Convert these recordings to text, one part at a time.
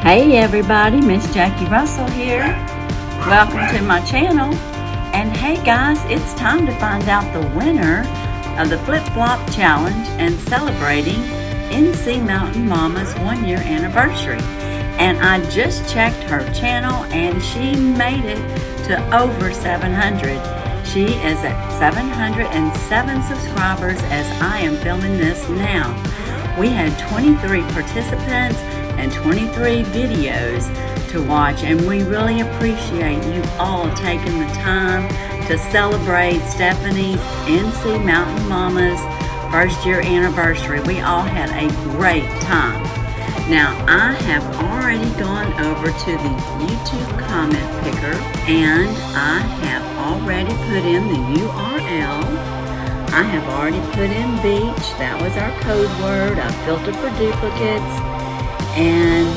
Hey everybody, Miss Jackie Russell here. Welcome to my channel. And hey guys, it's time to find out the winner of the Flip Flop Challenge and celebrating NC Mountain Momma's 1-year anniversary. And I just checked her channel and she made it to over 700. She is at 707 subscribers as I am filming this now. We had 23 participants and 23 videos to watch, and we really appreciate you all taking the time to celebrate Stephanie's NC Mountain Momma's 1st year anniversary. We all had a great time. Now, I have already gone over to the YouTube comment picker and I have already put in the URL. I have already put in beach. That was our code word. I filtered for duplicates. And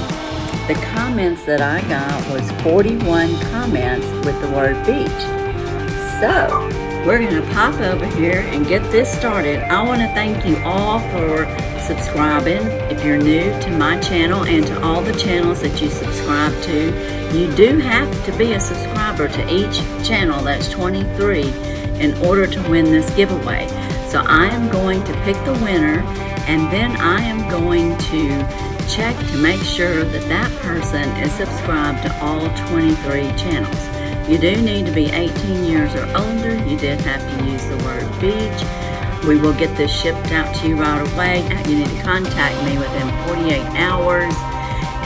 the comments that I got was 41 comments with the word beach. So we're going to pop over here and get this started. I want to thank you all for subscribing if you're new to my channel and to all the channels that you subscribe to. You do have to be a subscriber to each channel, that's 23, in order to win this giveaway. So I am going to pick the winner and then I am going to check to make sure that that person is subscribed to all 23 channels. You do need to be 18 years or older. You did have to use the word beach. We will get this shipped out to you right away. You need to contact me within 48 hours.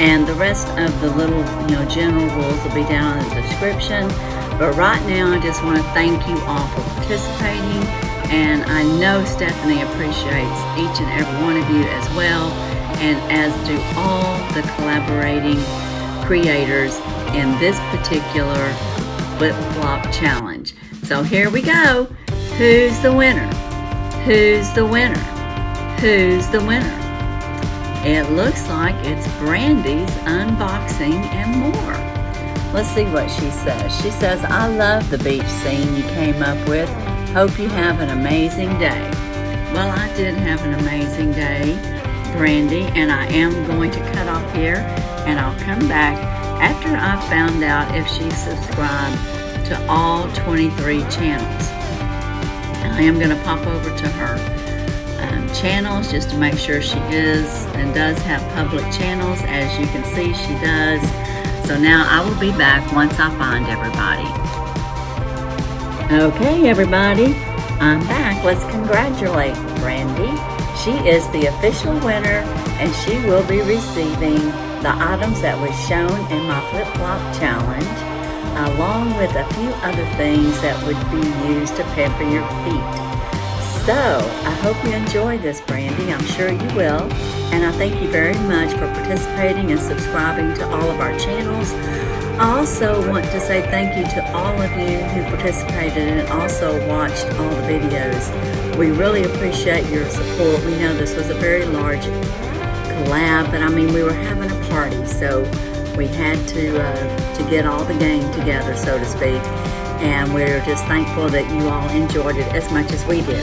And the rest of the little, general rules will be down in the description. But right now, I just want to thank you all for participating. And I know Stephanie appreciates each and every one of you as well. And as do all the collaborating creators in this particular flip-flop challenge. So here we go. Who's the winner? Who's the winner? Who's the winner? It looks like it's Brandy's Unboxing and More. Let's see what she says. She says, I love the beach scene you came up with. Hope you have an amazing day. Well, I did have an amazing day, Brandy, and I am going to cut off here and I'll come back after I've found out if she's subscribed to all 23 channels. I am going to pop over to her channels just to make sure she is and does have public channels. As you can see, she does. So now I will be back once I find everybody. Okay, everybody, I'm back. Let's congratulate Brandy. She is the official winner and she will be receiving the items that was shown in my flip-flop challenge, along with a few other things that would be used to pamper your feet. So I hope you enjoyed this, Brandy. I'm sure you will. And I thank you very much for participating and subscribing to all of our channels. I also want to say thank you to all of you who participated and also watched all the videos. We really appreciate your support. We know this was a very large collab, but I mean, we were having a party, so we had to get all the gang together, so to speak. And we're just thankful that you all enjoyed it as much as we did.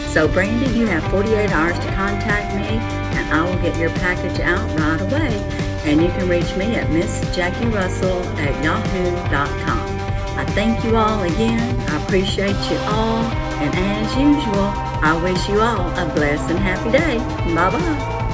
So Brandy, you have 48 hours to contact me and I will get your package out right away. And you can reach me at MissJackieRussell@yahoo.com. I thank you all again. I appreciate you all. And as usual, I wish you all a blessed and happy day. Bye-bye.